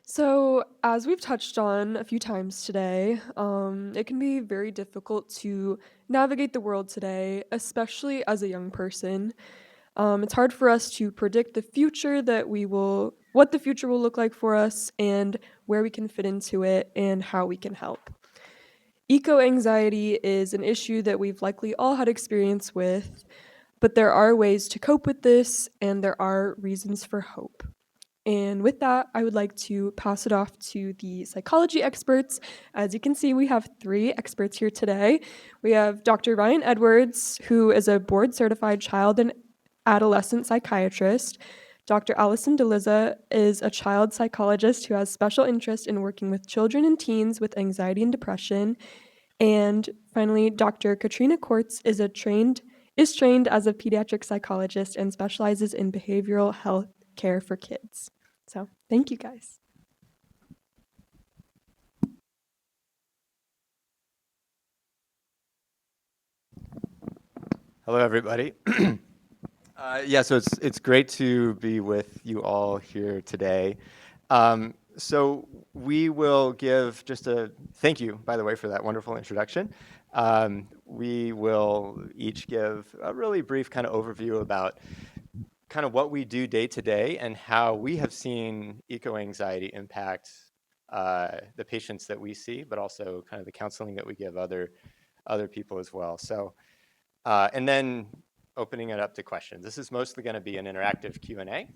So, as we've touched on a few times today, it can be very difficult to navigate the world today, especially as a young person. It's hard for us to predict what the future will look like for us, and where we can fit into it, and how we can help. Eco anxiety is an issue that we've likely all had experience with, but there are ways to cope with this, and there are reasons for hope. And with that, I would like to pass it off to the psychology experts. As you can see, we have three experts here today. We have Dr. Ryan Edwards, who is a board certified child and adolescent psychiatrist. Dr. Alison Delizza is a child psychologist who has special interest in working with children and teens with anxiety and depression. And finally, Dr. Katrina Cordts is trained as a pediatric psychologist and specializes in behavioral health care for kids. So, thank you guys. Hello, everybody. So it's great to be with you all here today. So we will give just a thank you, by the way, for that wonderful introduction. We will each give a really brief kind of overview about kind of what we do day to day and how we have seen eco-anxiety impact the patients that we see, but also kind of the counseling that we give other people as well. So. And then opening it up to questions. This is mostly going to be an interactive Q&A,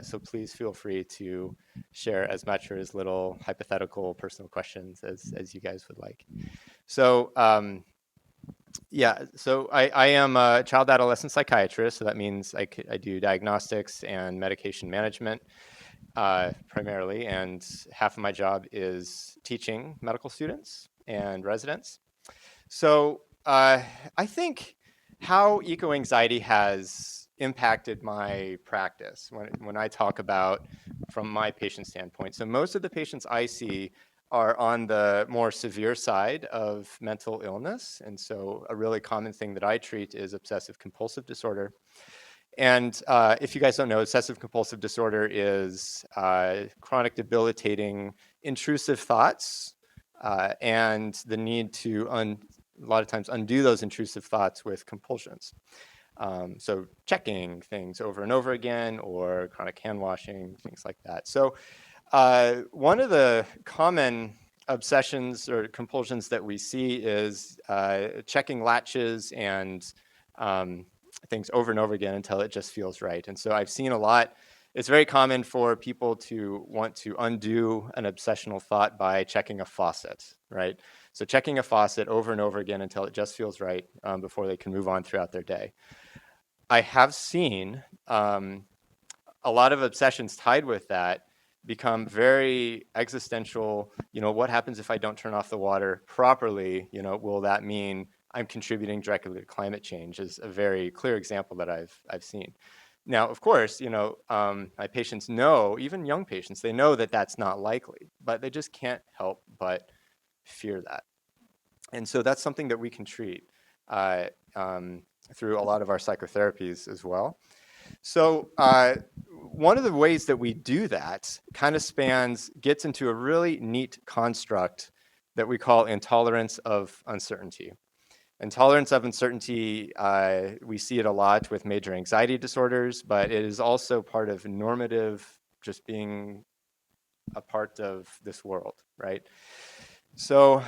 so please feel free to share as much or as little hypothetical personal questions as you guys would like. So so I am a child adolescent psychiatrist, so that means I do diagnostics and medication management primarily, and half of my job is teaching medical students and residents. So I think how eco-anxiety has impacted my practice when I talk about from my patient standpoint. So most of the patients I see are on the more severe side of mental illness. And so a really common thing that I treat is obsessive compulsive disorder. And if you guys don't know, obsessive compulsive disorder is chronic debilitating intrusive thoughts and the need to a lot of times undo those intrusive thoughts with compulsions. So checking things over and over again, or chronic hand washing, things like that. So one of the common obsessions or compulsions that we see is checking latches and things over and over again until it just feels right. And so I've seen a lot. It's very common for people to want to undo an obsessional thought by checking a faucet, right? So checking a faucet over and over again until it just feels right before they can move on throughout their day. I have seen a lot of obsessions tied with that become very existential. What happens if I don't turn off the water properly? Will that mean I'm contributing directly to climate change? Is a very clear example that I've seen. Now, of course, my patients know, even young patients, they know that that's not likely, but they just can't help but fear that. And so that's something that we can treat through a lot of our psychotherapies as well. So one of the ways that we do that kind of gets into a really neat construct that we call intolerance of uncertainty. Intolerance of uncertainty, we see it a lot with major anxiety disorders, but it is also part of normative, just being a part of this world, right? So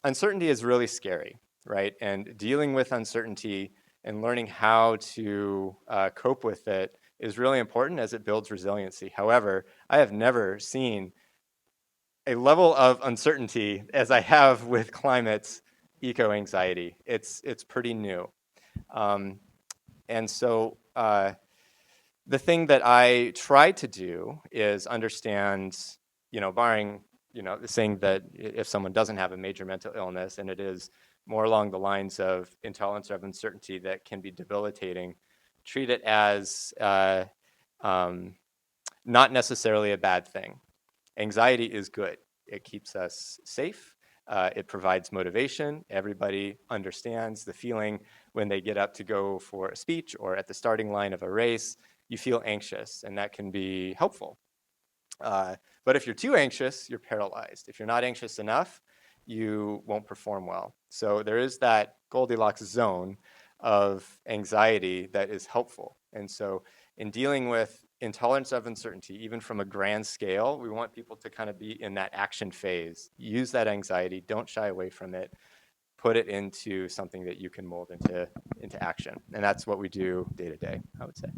uncertainty is really scary, right? And dealing with uncertainty and learning how to cope with it is really important as it builds resiliency. However, I have never seen a level of uncertainty as I have with climate eco-anxiety. It's pretty new. And so the thing that I try to do is understand, barring, saying that if someone doesn't have a major mental illness and it is more along the lines of intolerance of uncertainty that can be debilitating, treat it as not necessarily a bad thing. Anxiety is good. It keeps us safe. It provides motivation. Everybody understands the feeling when they get up to go for a speech or at the starting line of a race. You feel anxious, and that can be helpful. But if you're too anxious, you're paralyzed. If you're not anxious enough, you won't perform well. So there is that Goldilocks zone of anxiety that is helpful. And so in dealing with intolerance of uncertainty, even from a grand scale, we want people to kind of be in that action phase. Use that anxiety, don't shy away from it, put it into something that you can mold into action. And that's what we do day to day, I would say.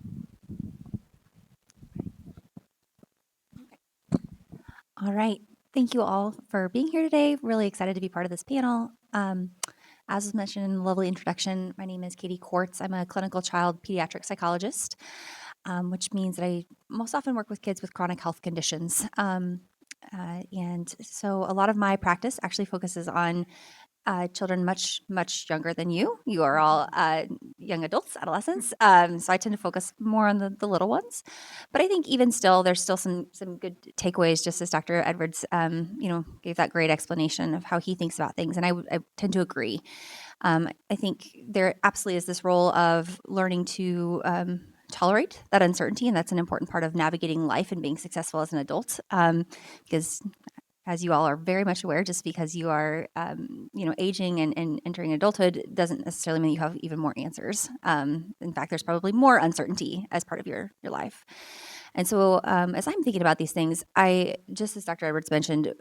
All right. Thank you all for being here today. Really excited to be part of this panel. As was mentioned in the lovely introduction, my name is Katie Quartz. I'm a clinical child pediatric psychologist, which means that I most often work with kids with chronic health conditions. And so a lot of my practice actually focuses on children much younger than you. You are all young adults, adolescents. So I tend to focus more on the little ones. But I think even still, there's still some good takeaways. Just as Dr. Edwards, gave that great explanation of how he thinks about things, and I tend to agree. I think there absolutely is this role of learning to tolerate that uncertainty, and that's an important part of navigating life and being successful as an adult. Because as you all are very much aware, just because you are, aging and entering adulthood doesn't necessarily mean you have even more answers. In fact, there's probably more uncertainty as part of your life. And so, as I'm thinking about these things, just as Dr. Edwards mentioned,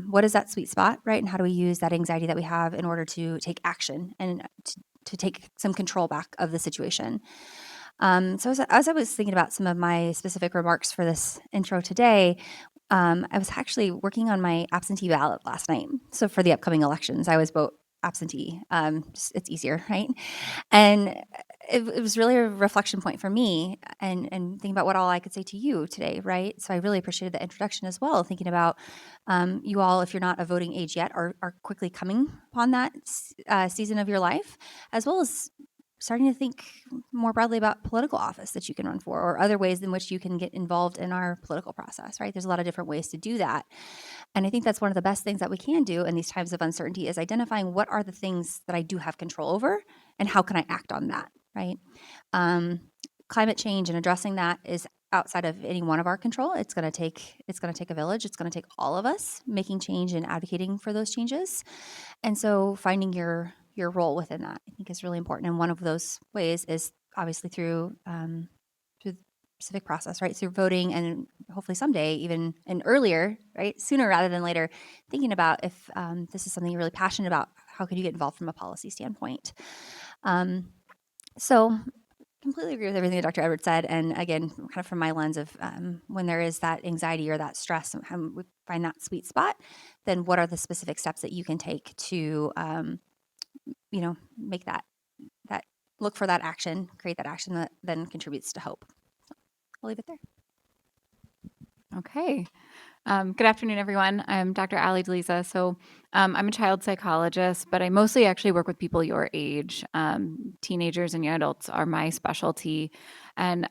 what is that sweet spot, right? And how do we use that anxiety that we have in order to take action and to take some control back of the situation? So as I was thinking about some of my specific remarks for this intro today, I was actually working on my absentee ballot last night. So for the upcoming elections, I was vote absentee. It's easier, right? And it was really a reflection point for me and thinking about what all I could say to you today, right? So I really appreciated the introduction as well, thinking about you all, if you're not of voting age yet, are quickly coming upon that season of your life, as well as starting to think more broadly about political office that you can run for or other ways in which you can get involved in our political process, right? There's a lot of different ways to do that. And I think that's one of the best things that we can do in these times of uncertainty is identifying what are the things that I do have control over and how can I act on that, right? Climate change and addressing that is outside of any one of our control. It's going to take a village. It's going to take all of us making change and advocating for those changes. And so finding your role within that, I think, is really important. And one of those ways is obviously through the civic process, right? Through voting, and hopefully someday even and earlier, right? Sooner rather than later, thinking about if this is something you're really passionate about, how could you get involved from a policy standpoint? So completely agree with everything that Dr. Edwards said. And again, kind of from my lens of when there is that anxiety or that stress, and we find that sweet spot, then what are the specific steps that you can take to make that look for that action, create that action that then contributes to hope. So I'll leave it there. Okay. Good afternoon, everyone. I'm Dr. Ali Delisa. So I'm a child psychologist, but I mostly actually work with people your age. Teenagers and young adults are my specialty, and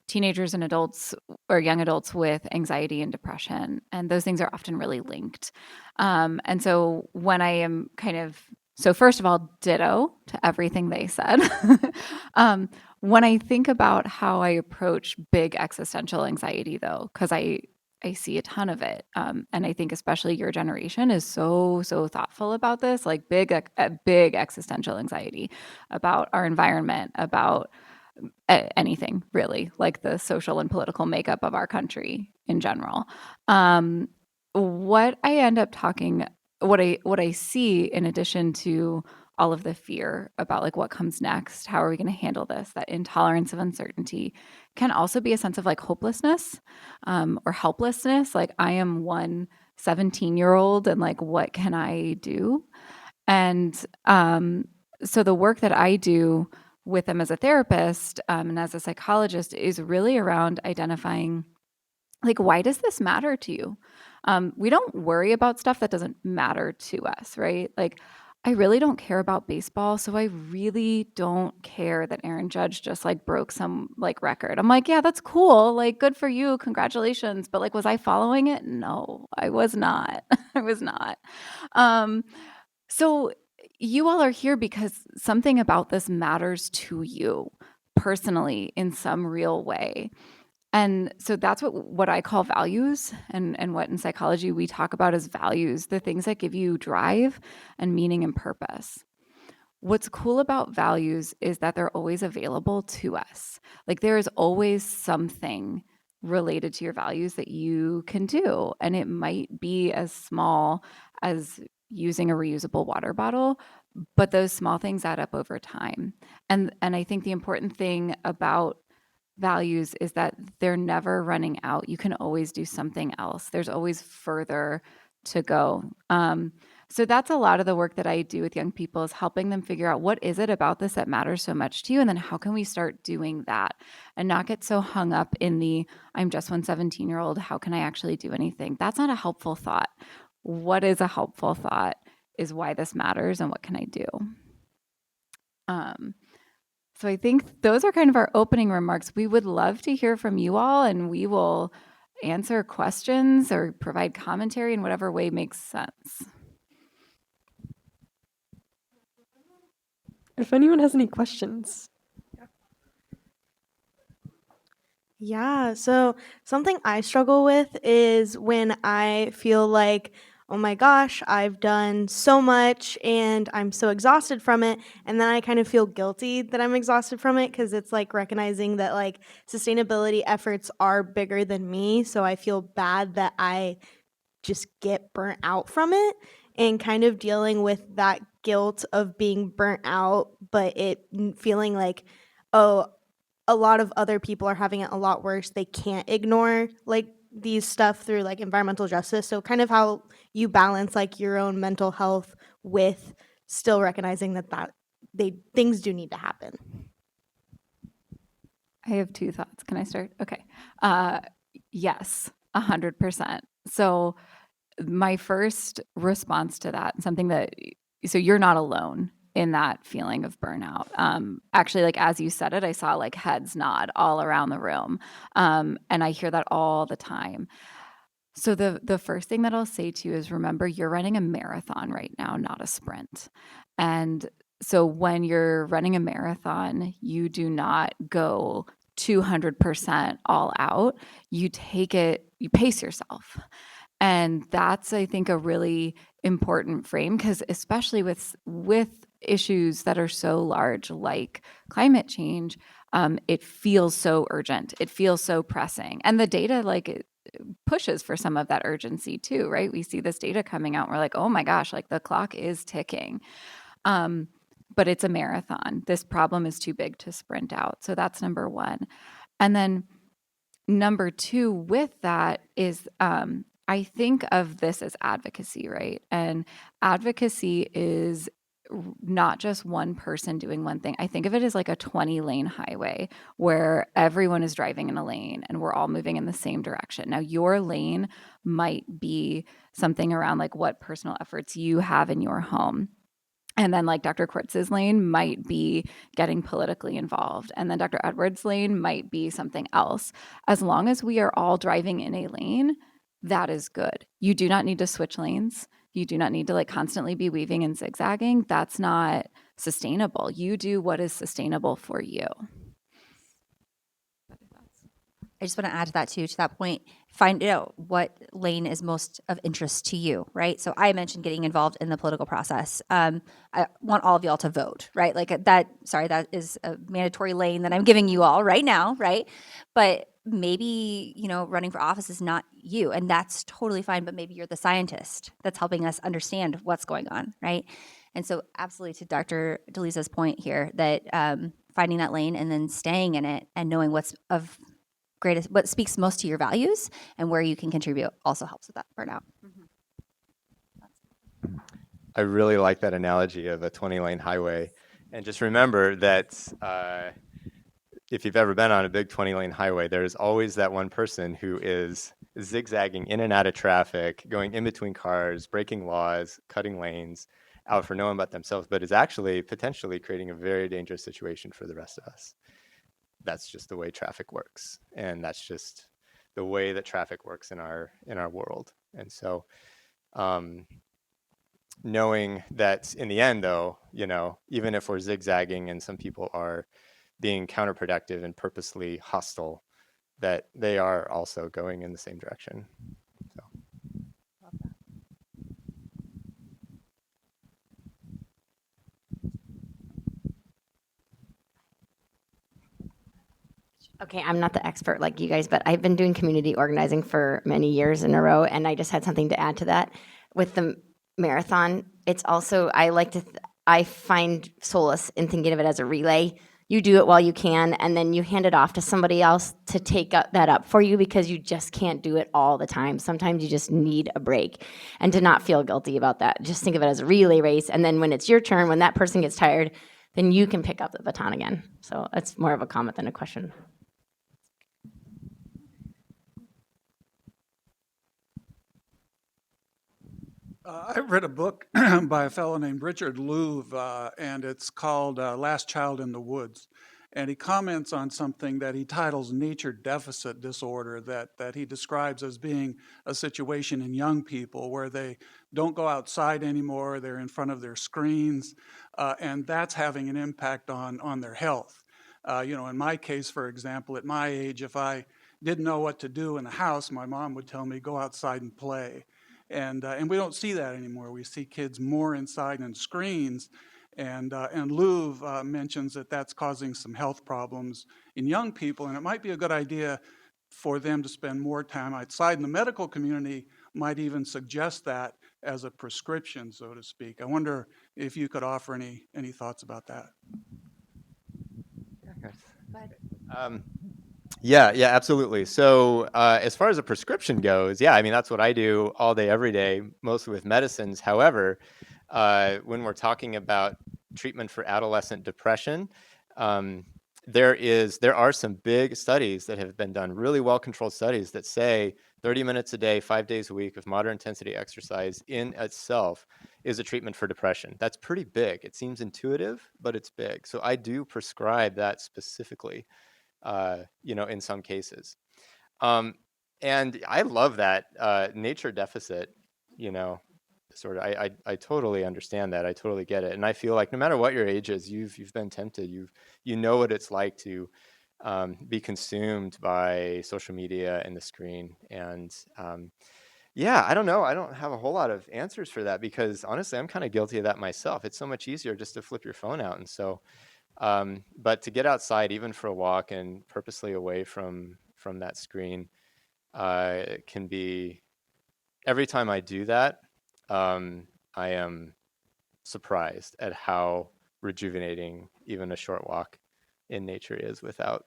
teenagers and adults or young adults with anxiety and depression. And those things are often really linked. And so when I am so first of all, ditto to everything they said. When I think about how I approach big existential anxiety, though, because I see a ton of it, and I think especially your generation is so thoughtful about this, like big existential anxiety about our environment, about anything really, like the social and political makeup of our country in general. What I end up talking what I see in addition to all of the fear about like what comes next, how are we going to handle this, that intolerance of uncertainty can also be a sense of like hopelessness or helplessness. Like I am one 17-year-old and like what can I do? And so the work that I do with them as a therapist and as a psychologist is really around identifying like why does this matter to you? We don't worry about stuff that doesn't matter to us, right? Like, I really don't care about baseball, so I really don't care that Aaron Judge just like broke some like record. I'm like, yeah, that's cool. Like, good for you. Congratulations. But like, was I following it? No, I was not. I was not. So you all are here because something about this matters to you personally in some real way. And so that's what I call values, and what in psychology we talk about as values, the things that give you drive and meaning and purpose. What's cool about values is that they're always available to us. Like there is always something related to your values that you can do. And it might be as small as using a reusable water bottle, but those small things add up over time. And I think the important thing about values is that they're never running out. You can always do something else. There's always further to go. So that's a lot of the work that I do with young people, is helping them figure out what is it about this that matters so much to you, and then how can we start doing that and not get so hung up in the I'm just one 17-year-old, how can I actually do anything? That's not a helpful thought. What is a helpful thought is why this matters and what can I do? So I think those are kind of our opening remarks. We would love to hear from you all, and we will answer questions or provide commentary in whatever way makes sense. If anyone has any questions. Yeah, so something I struggle with is when I feel like, oh my gosh, I've done so much and I'm so exhausted from it. And then I kind of feel guilty that I'm exhausted from it, because it's like recognizing that like sustainability efforts are bigger than me. So I feel bad that I just get burnt out from it, and kind of dealing with that guilt of being burnt out, but feeling like, oh, a lot of other people are having it a lot worse. They can't ignore like these stuff through like environmental justice. So kind of how you balance like your own mental health with still recognizing that things do need to happen. I have two thoughts. Can I start? Okay. Yes, 100%. So my first response to that, so you're not alone in that feeling of burnout. Actually, like as you said it, I saw like heads nod all around the room. And I hear that all the time. So the first thing that I'll say to you is, remember, you're running a marathon right now, not a sprint. And so when you're running a marathon, you do not go 200% all out. You pace yourself. And that's, I think, a really important frame, because especially with issues that are so large like climate change, it feels so urgent. It feels so pressing. And the data it pushes for some of that urgency too, right? We see this data coming out and we're like, oh my gosh, like the clock is ticking. But it's a marathon. This problem is too big to sprint out. So that's number one. And then number two with that is, I think of this as advocacy, right? And advocacy is not just one person doing one thing. I think of it as like a 20-lane highway where everyone is driving in a lane and we're all moving in the same direction. Now, your lane might be something around like what personal efforts you have in your home. And then like Dr. Quartz's lane might be getting politically involved. And then Dr. Edwards' lane might be something else. As long as we are all driving in a lane, that is good. You do not need to switch lanes. You do not need to like constantly be weaving and zigzagging. That's not sustainable. You do what is sustainable for you. I just want to add to that too, to that point, find out what lane is most of interest to you, right? So I mentioned getting involved in the political process. I want all of y'all to vote, right? Like that is a mandatory lane that I'm giving you all right now, right? But maybe, running for office is not you, and that's totally fine, but maybe you're the scientist that's helping us understand what's going on, right? And so absolutely, to Dr. Delisa's point here, that finding that lane and then staying in it and knowing what speaks most to your values and where you can contribute also helps with that burnout. I really like that analogy of a 20-lane highway. And just remember that if you've ever been on a big 20-lane highway, there's always that one person who is zigzagging in and out of traffic, going in between cars, breaking laws, cutting lanes, out for no one but themselves, but is actually potentially creating a very dangerous situation for the rest of us. That's just the way traffic works, and that's just the way that traffic works in our world. And so knowing that in the end, though, even if we're zigzagging and some people are being counterproductive and purposely hostile, that they are also going in the same direction. So. Okay, I'm not the expert like you guys, but I've been doing community organizing for many years in a row, and I just had something to add to that. With the marathon, it's also, I find solace in thinking of it as a relay. You do it while you can, and then you hand it off to somebody else to take that up for you, because you just can't do it all the time. Sometimes you just need a break, and to not feel guilty about that. Just think of it as a relay race, and then when it's your turn, when that person gets tired, then you can pick up the baton again. So that's more of a comment than a question. I read a book by a fellow named Richard Louv, and it's called Last Child in the Woods. And he comments on something that he titles nature deficit disorder, that he describes as being a situation in young people where they don't go outside anymore, they're in front of their screens, and that's having an impact on their health. In my case, for example, at my age, if I didn't know what to do in the house, my mom would tell me, go outside and play. And we don't see that anymore. We see kids more inside on screens. And Louv mentions that that's causing some health problems in young people. And it might be a good idea for them to spend more time outside. And the medical community might even suggest that as a prescription, so to speak. I wonder if you could offer any thoughts about that. Yeah, absolutely. So as far as a prescription goes, yeah, I mean, that's what I do all day, every day, mostly with medicines. However, when we're talking about treatment for adolescent depression, there are some big studies that have been done, really well-controlled studies that say 30 minutes a day, 5 days a week of moderate intensity exercise in itself is a treatment for depression. That's pretty big. It seems intuitive, but it's big. So I do prescribe that specifically. In some cases. And I love that nature deficit, disorder. I totally understand that. I totally get it. And I feel like no matter what your age is, you've been tempted. You know what it's like to be consumed by social media and the screen. And I don't know. I don't have a whole lot of answers for that, because honestly, I'm kind of guilty of that myself. It's so much easier just to flip your phone out. And so but to get outside, even for a walk and purposely away from that screen, can be, every time I do that, I am surprised at how rejuvenating even a short walk in nature is without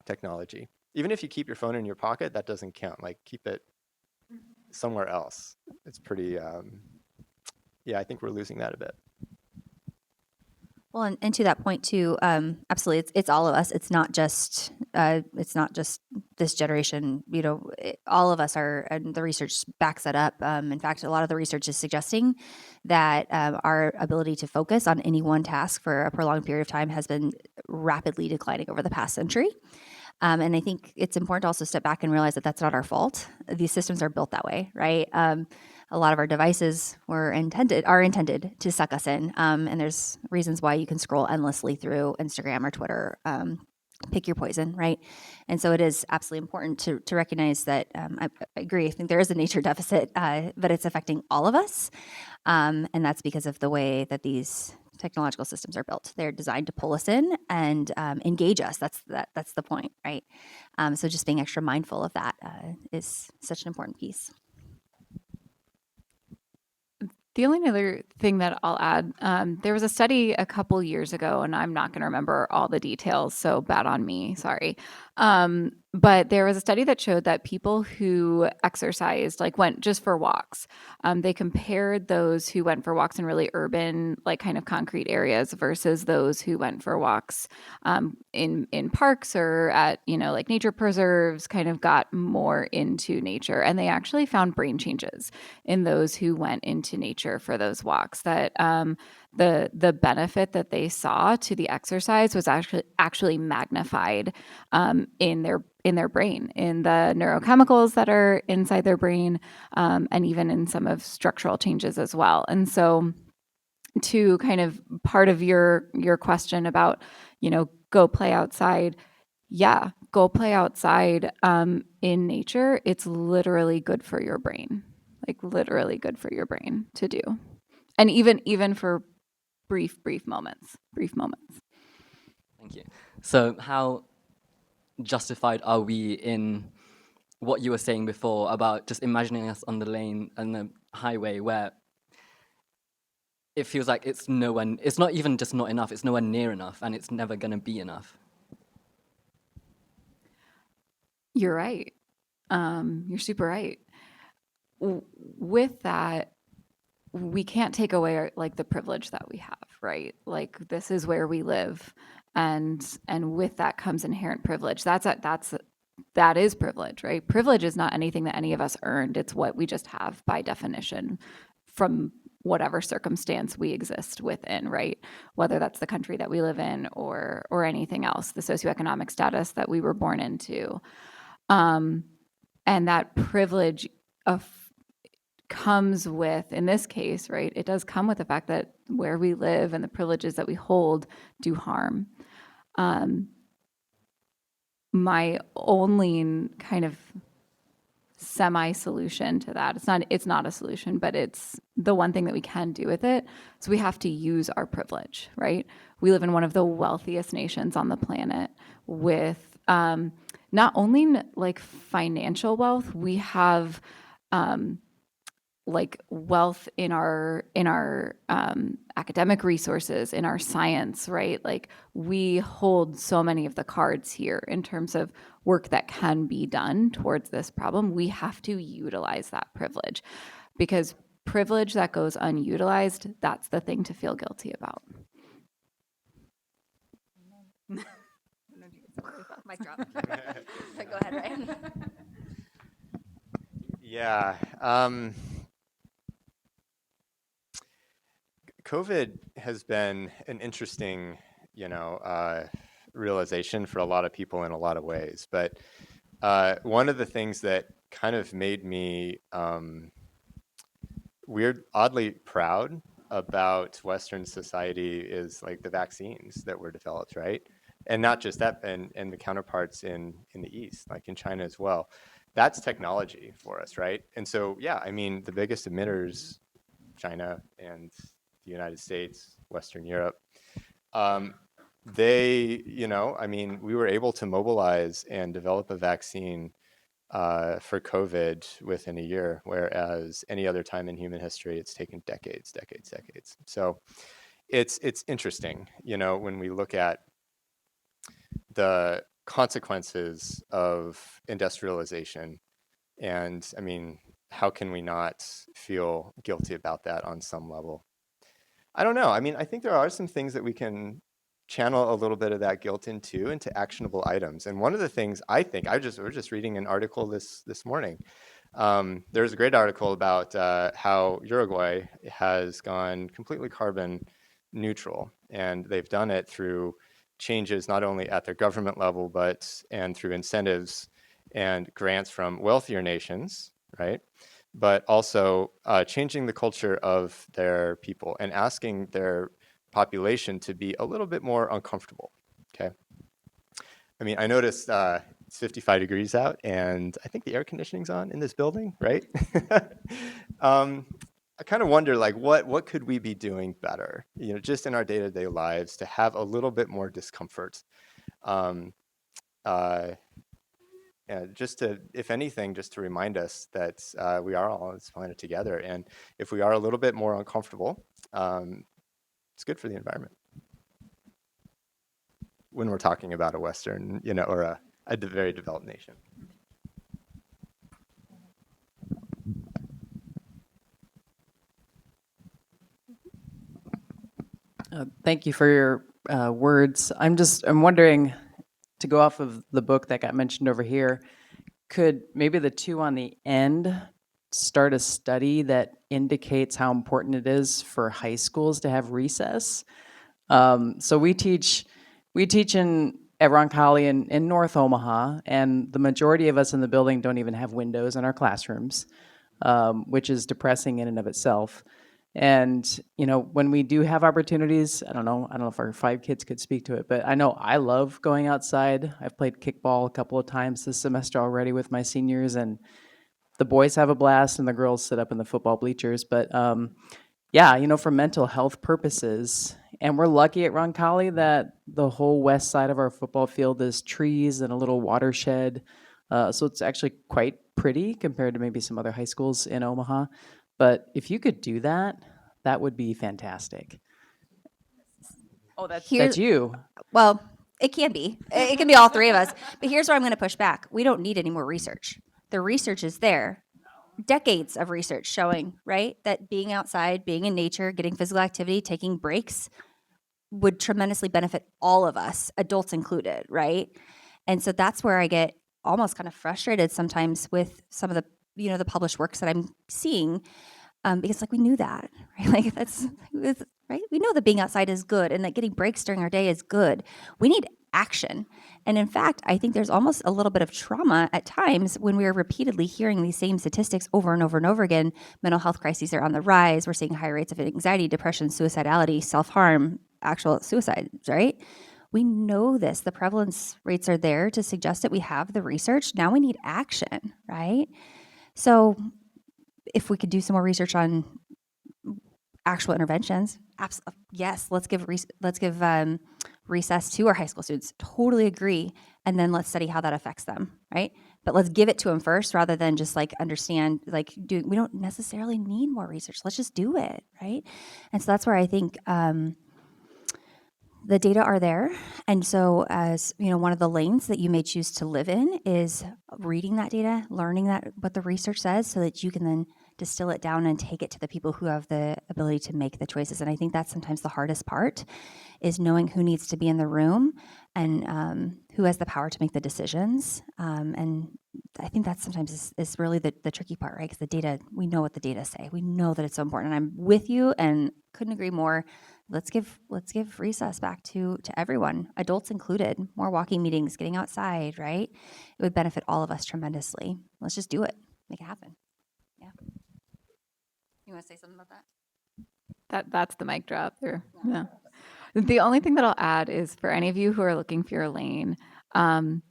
technology. Even if you keep your phone in your pocket, that doesn't count. Like, keep it somewhere else. It's pretty, I think we're losing that a bit. Well, and to that point too, absolutely, it's all of us. It's not just this generation. All of us are, and the research backs that up. In fact, a lot of the research is suggesting that our ability to focus on any one task for a prolonged period of time has been rapidly declining over the past century. And I think it's important to also step back and realize that that's not our fault. These systems are built that way, right? A lot of our devices are intended to suck us in. And there's reasons why you can scroll endlessly through Instagram or Twitter. Pick your poison, right? And so it is absolutely important to recognize that I agree. I think there is a nature deficit, but it's affecting all of us. And that's because of the way that these technological systems are built. They're designed to pull us in and engage us. That's the point, right? So just being extra mindful of that is such an important piece. The only other thing that I'll add, there was a study a couple years ago, and I'm not going to remember all the details, so bad on me, sorry. But there was a study that showed that people who exercised, like went just for walks, they compared those who went for walks in really urban, like kind of concrete areas versus those who went for walks in parks or at, like nature preserves, kind of got more into nature. And they actually found brain changes in those who went into nature for those walks, that the benefit that they saw to the exercise was actually magnified in their brain, in the neurochemicals that are inside their brain, and even in some of structural changes as well. And so, to kind of part of your question about, go play outside, yeah, go play outside in nature. It's literally good for your brain, like literally good for your brain to do. And even for brief moments. Thank you. So how justified are we in what you were saying before about just imagining us on the lane and the highway where it feels like it's not even just not enough, it's nowhere near enough, and it's never going to be enough? You're right. You're super right. With that, we can't take away like the privilege that we have, right? Like this is where we live, and with that comes inherent privilege. That is privilege, right? Privilege is not anything that any of us earned. It's what we just have by definition from whatever circumstance we exist within, right? Whether that's the country that we live in or anything else, the socioeconomic status that we were born into. And that privilege comes with, in this case, right, it does come with the fact that where we live and the privileges that we hold do harm. My only kind of semi-solution to that, it's not a solution, but it's the one thing that we can do with it. So we have to use our privilege, right? We live in one of the wealthiest nations on the planet with not only like financial wealth, we have like wealth in our academic resources, in our science, right? Like we hold so many of the cards here in terms of work that can be done towards this problem. We have to utilize that privilege, because privilege that goes unutilized, that's the thing to feel guilty about. Mic drop. Go ahead, Ryan. Yeah. COVID has been an interesting, realization for a lot of people in a lot of ways. But one of the things that kind of made me oddly proud about Western society is like the vaccines that were developed, right? And not just that, and the counterparts in the East, like in China as well. That's technology for us, right? And so, yeah, I mean, the biggest emitters, China and the United States, Western Europe, we were able to mobilize and develop a vaccine for COVID within a year, whereas any other time in human history, it's taken decades. So it's interesting, when we look at the consequences of industrialization. And I mean, how can we not feel guilty about that on some level? I don't know. I mean, I think there are some things that we can channel a little bit of that guilt into actionable items. And one of the things I think, we're just reading an article this morning. There's a great article about how Uruguay has gone completely carbon neutral, and they've done it through changes not only at their government level, and through incentives and grants from wealthier nations, right? But also changing the culture of their people and asking their population to be a little bit more uncomfortable, okay? I mean, I noticed it's 55 degrees out, and I think the air conditioning's on in this building, right? I kind of wonder, like, what could we be doing better, just in our day-to-day lives to have a little bit more discomfort? Just to, if anything, just to remind us that we are all on this planet together. And if we are a little bit more uncomfortable, it's good for the environment. When we're talking about a Western, or a very developed nation. Thank you for your words. I'm wondering, to go off of the book that got mentioned over here, could maybe the two on the end start a study that indicates how important it is for high schools to have recess? So we teach at Roncalli in North Omaha, and the majority of us in the building don't even have windows in our classrooms, which is depressing in and of itself. And, when we do have opportunities, I don't know if our 5 kids could speak to it, but I know I love going outside. I've played kickball a couple of times this semester already with my seniors, and the boys have a blast and the girls sit up in the football bleachers. But yeah, for mental health purposes, and we're lucky at Roncalli that the whole west side of our football field is trees and a little watershed. So it's actually quite pretty compared to maybe some other high schools in Omaha. But if you could do that, that would be fantastic. Oh, that's you. Well, it can be. It can be all three of us. But here's where I'm going to push back. We don't need any more research. The research is there. Decades of research showing, right, that being outside, being in nature, getting physical activity, taking breaks would tremendously benefit all of us, adults included, right? And so that's where I get almost kind of frustrated sometimes with some of the, the published works that I'm seeing, because we knew that, right? Right? We know that being outside is good and that getting breaks during our day is good. We need action. And in fact, I think there's almost a little bit of trauma at times when we are repeatedly hearing these same statistics over and over and over again. Mental health crises are on the rise. We're seeing high rates of anxiety, depression, suicidality, self-harm, actual suicides, right? We know this. The prevalence rates are there to suggest that we have the research. Now we need action, right? So if we could do some more research on actual interventions, yes, let's give recess to our high school students. Totally agree. And then let's study how that affects them, right? But let's give it to them first rather than just understand, we don't necessarily need more research. Let's just do it, right? And so that's where I think the data are there. And so as, one of the lanes that you may choose to live in is reading that data, learning what the research says so that you can then distill it down and take it to the people who have the ability to make the choices. And I think that's sometimes the hardest part is knowing who needs to be in the room and who has the power to make the decisions. And I think that sometimes is really the tricky part, right? Because the data, we know what the data say. We know that it's so important. And I'm with you and couldn't agree more. Let's give recess back to everyone, adults included, more walking meetings, getting outside, right? It would benefit all of us tremendously. Let's just do it, make it happen. Yeah. You want to say something about that? That's the mic drop there. Yeah. The only thing that I'll add is for any of you who are looking for your lane, an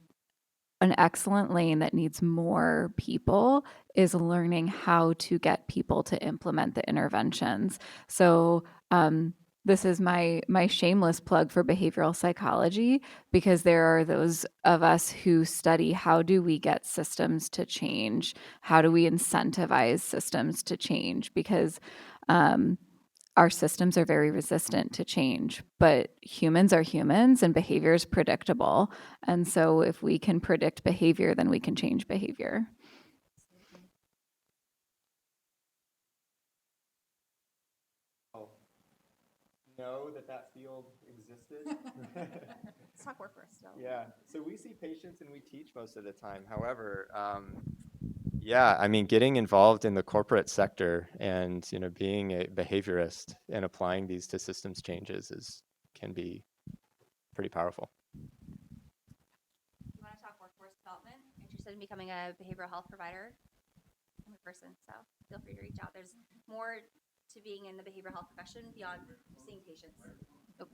excellent lane that needs more people is learning how to get people to implement the interventions. So this is my shameless plug for behavioral psychology, because there are those of us who study how do we get systems to change? How do we incentivize systems to change? Because our systems are very resistant to change, but humans are humans and behavior is predictable. And so if we can predict behavior, then we can change behavior. Know that field existed. Let's talk workforce still. Yeah, so we see patients and we teach most of the time. However, yeah, I mean, getting involved in the corporate sector and being a behaviorist and applying these to systems changes can be pretty powerful. You want to talk workforce development? Interested in becoming a behavioral health provider? I'm a person, so feel free to reach out. There's more to being in the behavioral health profession beyond seeing patients. Oh.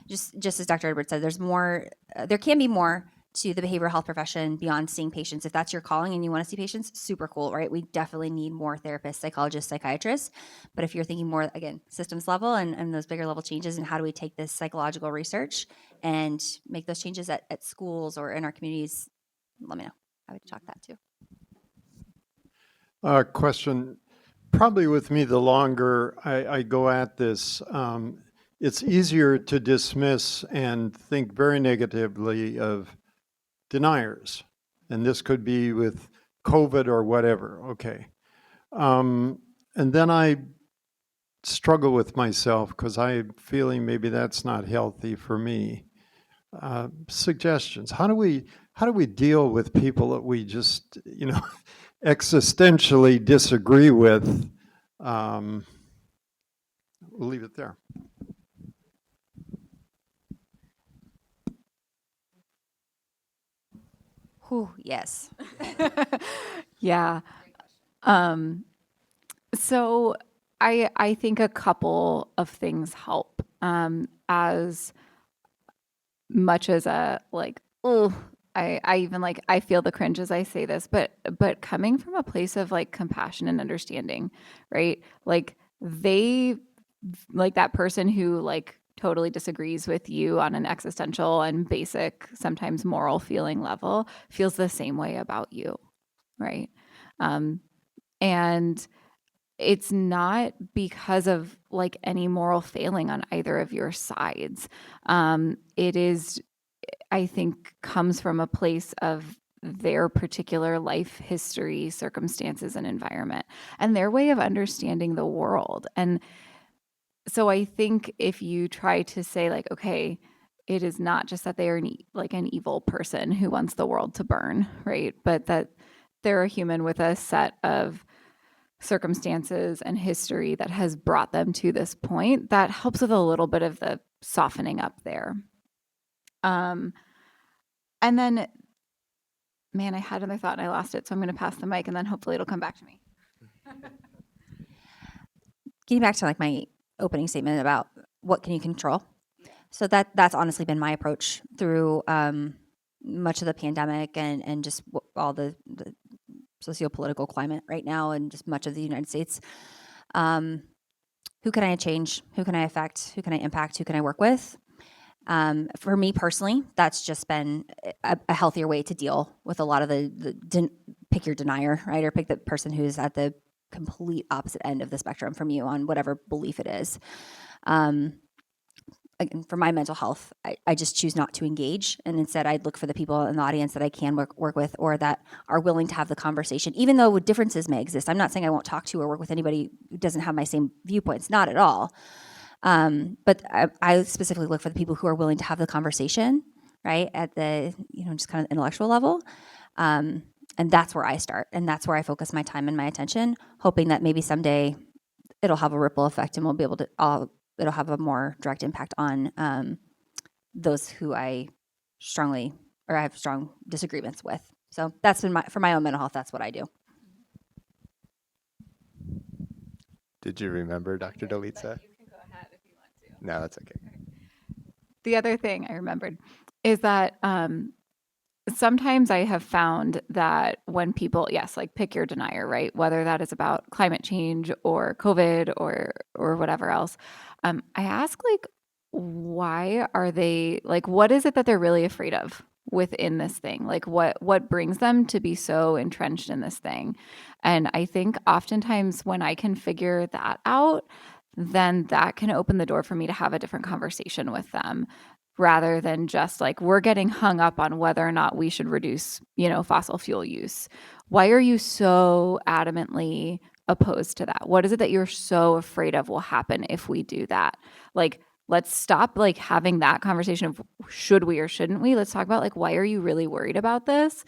Just as Dr. Edwards said, there's more. There can be more to the behavioral health profession beyond seeing patients. If that's your calling and you want to see patients, super cool, right? We definitely need more therapists, psychologists, psychiatrists. But if you're thinking more, again, systems level and those bigger level changes, and how do we take this psychological research and make those changes at schools or in our communities, let me know. I would talk that too. Question. Probably with me, the longer I go at this, it's easier to dismiss and think very negatively of deniers. And this could be with COVID or whatever, okay. And then I struggle with myself because I'm feeling maybe that's not healthy for me. Suggestions. How do we deal with people that we just, existentially disagree with? We'll leave it there. Whew, yes. Yeah. So I think a couple of things help. As much as a like, oh, I even like I feel the cringe as I say this, but coming from a place of like compassion and understanding, right? Like they like that person who like totally disagrees with you on an existential and basic, sometimes moral feeling level feels the same way about you, right? And it's not because of like any moral failing on either of your sides. It is, I think, comes from a place of their particular life history, circumstances, and environment, and their way of understanding the world. And so I think if you try to say like, okay, it is not just that they are like an evil person who wants the world to burn, right? But that they're a human with a set of circumstances and history that has brought them to this point, that helps with a little bit of the softening up there. And then, man, I had another thought and I lost it, so I'm going to pass the mic and then hopefully it'll come back to me. Getting back to like my opening statement about what can you control. So that's honestly been my approach through much of the pandemic and just all the socio-political climate right now and just much of the United States. Who can I change? Who can I affect? Who can I impact? Who can I work with? For me personally, that's just been a healthier way to deal with a lot of pick your denier, right? Or pick the person who's at the complete opposite end of the spectrum from you on whatever belief it is. Again, for my mental health, I just choose not to engage. And instead, I'd look for the people in the audience that I can work with or that are willing to have the conversation, even though differences may exist. I'm not saying I won't talk to or work with anybody who doesn't have my same viewpoints, not at all. But I specifically look for the people who are willing to have the conversation, right, at the, just kind of intellectual level. And that's where I start. And that's where I focus my time and my attention, hoping that maybe someday it'll have a ripple effect and we'll be able to it'll have a more direct impact on those who I have strong disagreements with. So that's been for my own mental health, that's what I do. Did you remember, Dr. Delisa? You can go ahead if you want to. No, that's okay. The other thing I remembered is that sometimes I have found that when people, yes, like pick your denier, right? Whether that is about climate change or COVID or whatever else, I ask like, why are they like? What is it that they're really afraid of within this thing? Like, what brings them to be so entrenched in this thing? And I think oftentimes when I can figure that out, then that can open the door for me to have a different conversation with them, rather than just like we're getting hung up on whether or not we should reduce, fossil fuel use. Why are you so adamantly opposed to that? What is it that you're so afraid of will happen if we do that? Like, let's stop like having that conversation of should we or shouldn't we? Let's talk about like, why are you really worried about this?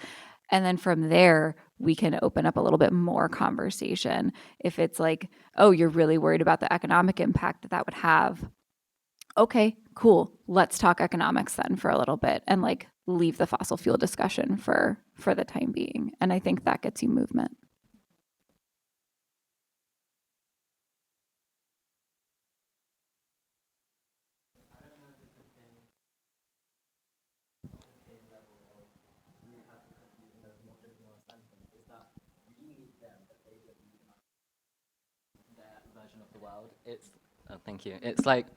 And then from there, we can open up a little bit more conversation. If it's like, oh, you're really worried about the economic impact that would have. Okay, cool. Let's talk economics then for a little bit and like leave the fossil fuel discussion for the time being. And I think that gets you movement. Version of the world. Thank you. It's like,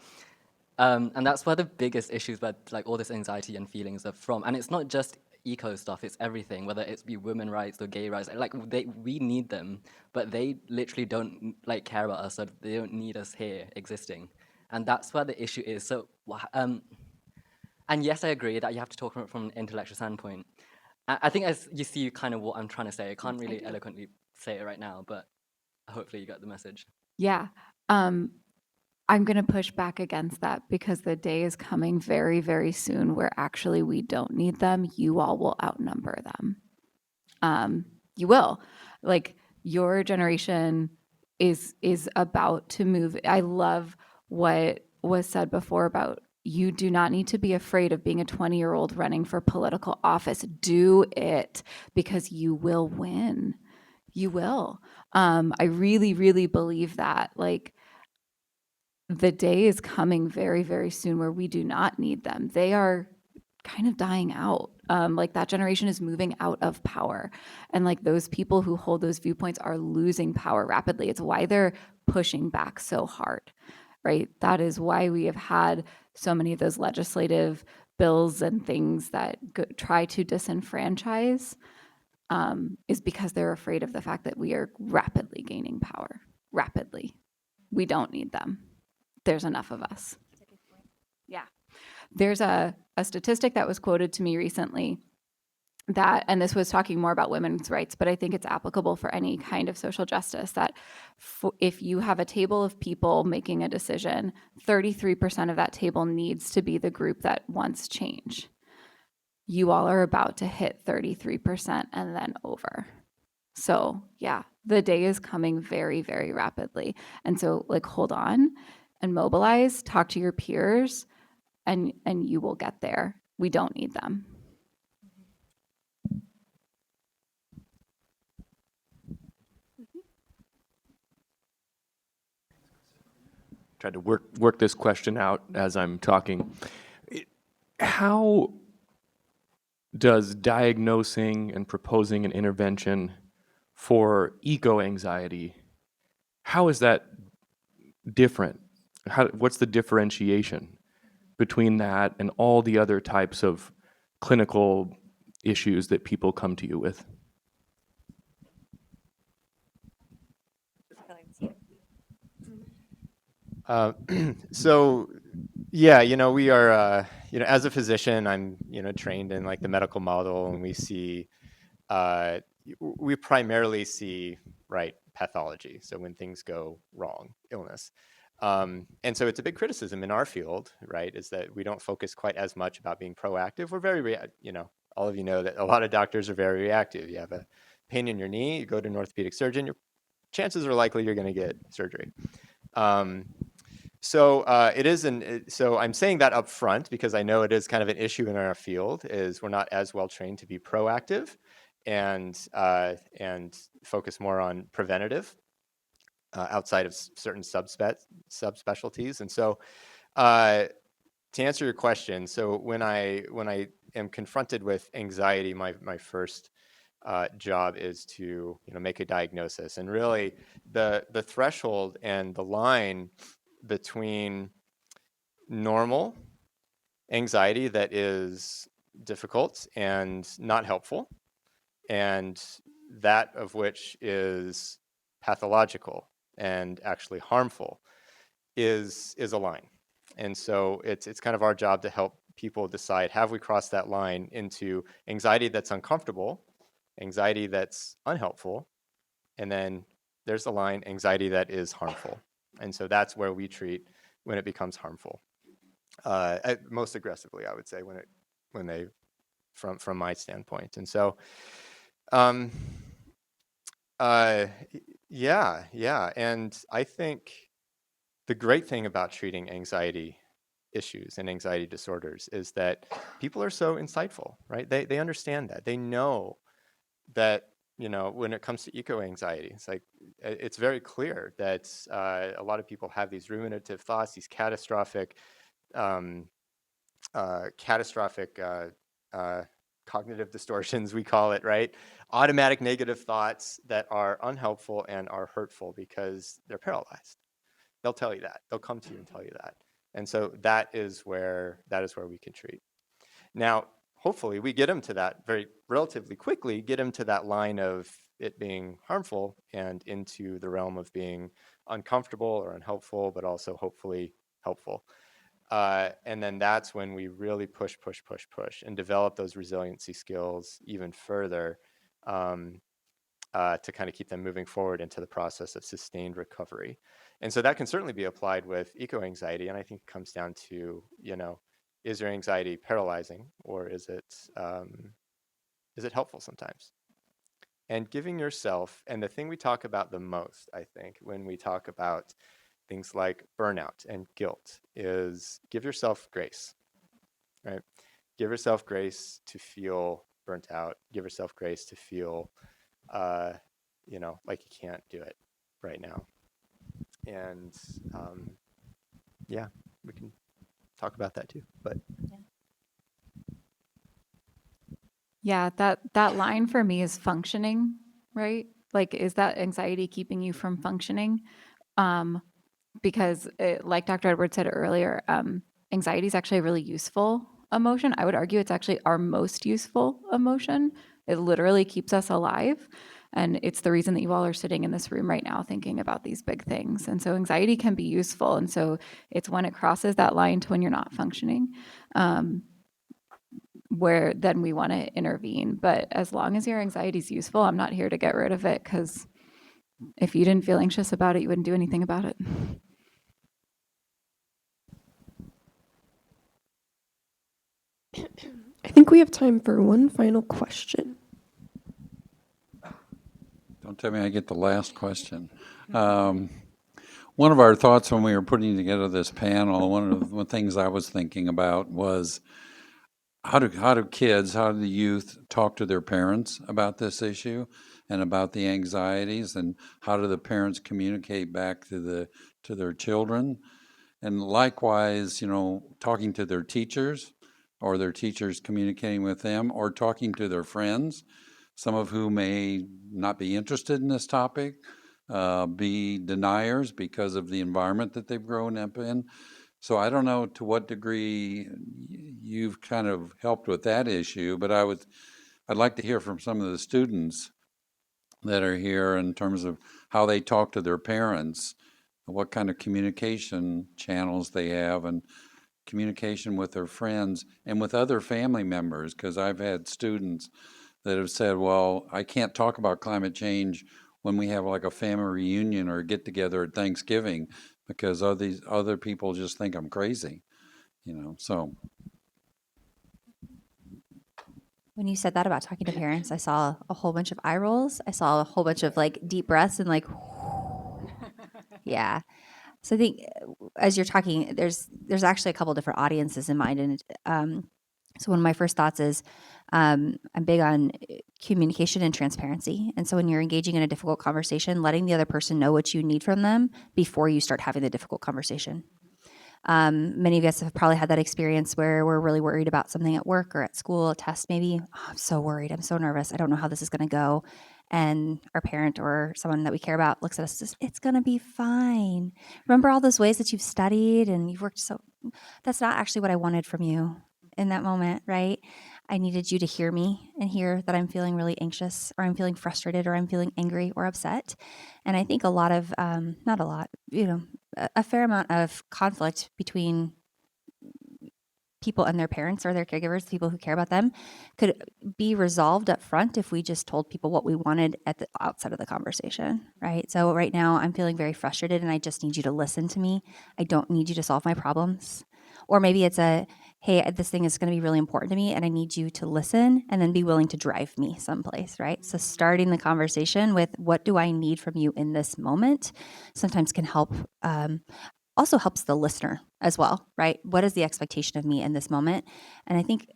and that's where the biggest issues, where like all this anxiety and feelings are from. And it's not just eco stuff; it's everything. Whether it's be women rights or gay rights, like we need them, but they literally don't like care about us. So they don't need us here existing, and that's where the issue is. So, and yes, I agree that you have to talk from an intellectual standpoint. I think as you see kind of what I'm trying to say. I can't really eloquently say it right now, but hopefully you got the message. Yeah. I'm going to push back against that because the day is coming very, very soon where actually we don't need them. You all will outnumber them. You will. Like your generation is about to move. I love what was said before about you do not need to be afraid of being a 20-year-old running for political office. Do it because you will win. You will. I really, really believe that. Like, the day is coming very, very soon where we do not need them. They are kind of dying out. Like, that generation is moving out of power. And like, those people who hold those viewpoints are losing power rapidly. It's why they're pushing back so hard, right? That is why we have had so many of those legislative bills and things that try to disenfranchise, is because they're afraid of the fact that we are rapidly gaining power. Rapidly. We don't need them. There's enough of us. Yeah. There's a statistic that was quoted to me recently that, and this was talking more about women's rights, but I think it's applicable for any kind of social justice, that if you have a table of people making a decision, 33% of that table needs to be the group that wants change. You all are about to hit 33% and then over. So yeah, the day is coming very, very rapidly. And so, like, hold on and mobilize, talk to your peers, and you will get there. We don't need them. Tried to work this question out as I'm talking. How does diagnosing and proposing an intervention for eco-anxiety, how is that different? What's the differentiation between that and all the other types of clinical issues that people come to you with? So, yeah, we are, as a physician, I'm, trained in like the medical model, and we primarily see, right, pathology. So when things go wrong, illness. And so it's a big criticism in our field, right, is that we don't focus quite as much about being proactive. We're very, all of you know that a lot of doctors are very reactive. You have a pain in your knee, you go to an orthopedic surgeon, your chances are likely you're going to get surgery. So I'm saying that up front because I know it is kind of an issue in our field, is we're not as well trained to be proactive and focus more on preventative outside of certain subspecialties. And so to answer your question, so when I am confronted with anxiety, my first job is to make a diagnosis, and really the threshold and the line between normal anxiety that is difficult and not helpful, and that of which is pathological and actually harmful is a line. And so it's kind of our job to help people decide, have we crossed that line into anxiety that's uncomfortable, anxiety that's unhelpful, and then there's the line, anxiety that is harmful. And so that's where we treat when it becomes harmful. Most aggressively, I would say, when they from my standpoint. And so yeah. And I think the great thing about treating anxiety issues and anxiety disorders is that people are so insightful, right? They understand that. They know that, when it comes to eco-anxiety, it's very clear that a lot of people have these ruminative thoughts, these catastrophic cognitive distortions, we call it, right? Automatic negative thoughts that are unhelpful and are hurtful because they're paralyzed. They'll tell you that. They'll come to you and tell you that. And so that is where we can treat. Now, hopefully we get them to that very relatively quickly, get them to that line of it being harmful and into the realm of being uncomfortable or unhelpful, but also hopefully helpful. And then that's when we really push and develop those resiliency skills even further to kind of keep them moving forward into the process of sustained recovery. And so that can certainly be applied with eco-anxiety. And I think it comes down to, is your anxiety paralyzing, or is it helpful sometimes? And giving yourself, and the thing we talk about the most, I think, when we talk about things like burnout and guilt, is give yourself grace, right? Give yourself grace to feel burnt out. Give yourself grace to feel like you can't do it right now. And yeah, we can talk about that too. But Yeah, that line for me is functioning, right? Like, is that anxiety keeping you from functioning? Because like Dr. Edwards said earlier, anxiety is actually a really useful emotion. I would argue it's actually our most useful emotion. It literally keeps us alive. And it's the reason that you all are sitting in this room right now thinking about these big things. And so anxiety can be useful. And so it's when it crosses that line to when you're not functioning, where then we want to intervene. But as long as your anxiety is useful, I'm not here to get rid of it, because if you didn't feel anxious about it, you wouldn't do anything about it. I think we have time for one final question. Don't tell me I get the last question. One of our thoughts when we were putting together this panel, one of the things I was thinking about was how do the youth talk to their parents about this issue and about the anxieties, and how do the parents communicate back to their children? And likewise, talking to their teachers, or their teachers communicating with them, or talking to their friends, some of whom may not be interested in this topic, be deniers because of the environment that they've grown up in. So I don't know to what degree you've kind of helped with that issue, but I'd like to hear from some of the students that are here in terms of how they talk to their parents, what kind of communication channels they have, and communication with their friends and with other family members, because I've had students that have said, well, I can't talk about climate change when we have like a family reunion or a get together at Thanksgiving, because all these other people just think I'm crazy, so. When you said that about talking to parents, I saw a whole bunch of eye rolls. I saw a whole bunch of like deep breaths and like, yeah. So I think as you're talking, there's actually a couple different audiences in mind. And so one of my first thoughts is I'm big on communication and transparency. And so when you're engaging in a difficult conversation, letting the other person know what you need from them before you start having the difficult conversation. Many of us have probably had that experience where we're really worried about something at work or at school, a test maybe. Oh, I'm so worried. I'm so nervous. I don't know how this is going to go. And our parent or someone that we care about looks at us and says, it's going to be fine. Remember all those ways that you've studied and you've worked so. That's not actually what I wanted from you in that moment, right? I needed you to hear me and hear that I'm feeling really anxious, or I'm feeling frustrated, or I'm feeling angry or upset. And I think a lot of, not a lot, a fair amount of conflict between people and their parents or their caregivers, people who care about them, could be resolved up front if we just told people what we wanted at the outset of the conversation, right? So right now I'm feeling very frustrated and I just need you to listen to me. I don't need you to solve my problems. Or maybe it's hey, this thing is going to be really important to me and I need you to listen and then be willing to drive me someplace, right? So starting the conversation with what do I need from you in this moment sometimes can help, also helps the listener as well, right? What is the expectation of me in this moment? And I think,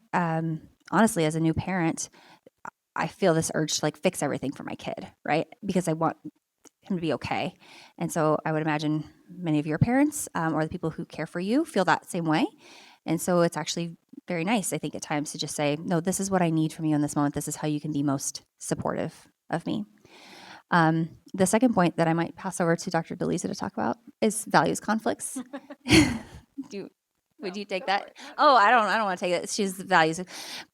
honestly, as a new parent, I feel this urge to like fix everything for my kid, right? Because I want him to be okay. And so I would imagine many of your parents or the people who care for you feel that same way. And so it's actually very nice, I think, at times to just say, no, this is what I need from you in this moment. This is how you can be most supportive of me. The second point that I might pass over to Dr. Delisa to talk about is values conflicts. Would you take that? Oh, I don't want to take it. She's values.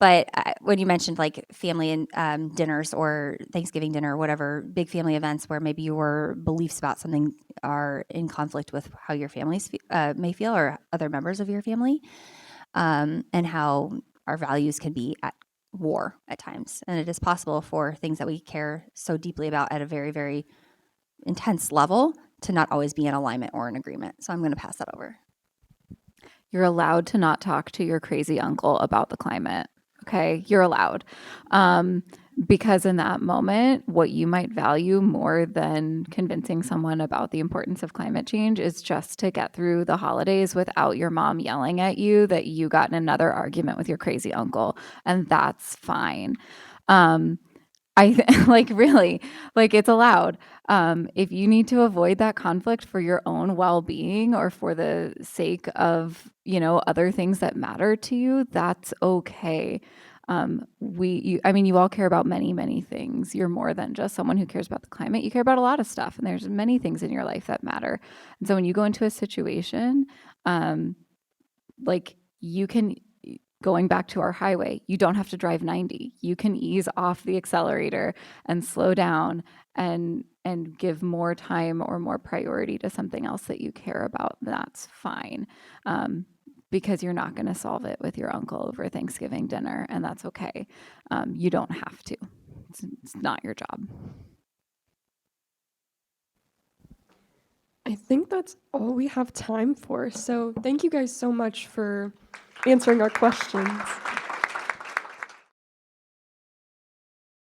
But when you mentioned like family and dinners or Thanksgiving dinner or whatever, big family events where maybe your beliefs about something are in conflict with how your families may feel or other members of your family, and how our values can be at war at times. And it is possible for things that we care so deeply about at a very, very intense level to not always be in alignment or in agreement. So I'm going to pass that over. You're allowed to not talk to your crazy uncle about the climate. Okay, you're allowed. Because in that moment, what you might value more than convincing someone about the importance of climate change is just to get through the holidays without your mom yelling at you that you got in another argument with your crazy uncle. And that's fine. like really, like it's allowed. If you need to avoid that conflict for your own well-being or for the sake of, other things that matter to you, that's okay. I mean, you all care about many, many things. You're more than just someone who cares about the climate. You care about a lot of stuff, and there's many things in your life that matter. And so when you go into a situation, like you can, going back to our highway, you don't have to drive 90. You can ease off the accelerator and slow down and give more time or more priority to something else that you care about. That's fine. Because you're not going to solve it with your uncle over Thanksgiving dinner, and that's okay. You don't have to. It's not your job. I think that's all we have time for. So thank you guys so much for answering our questions.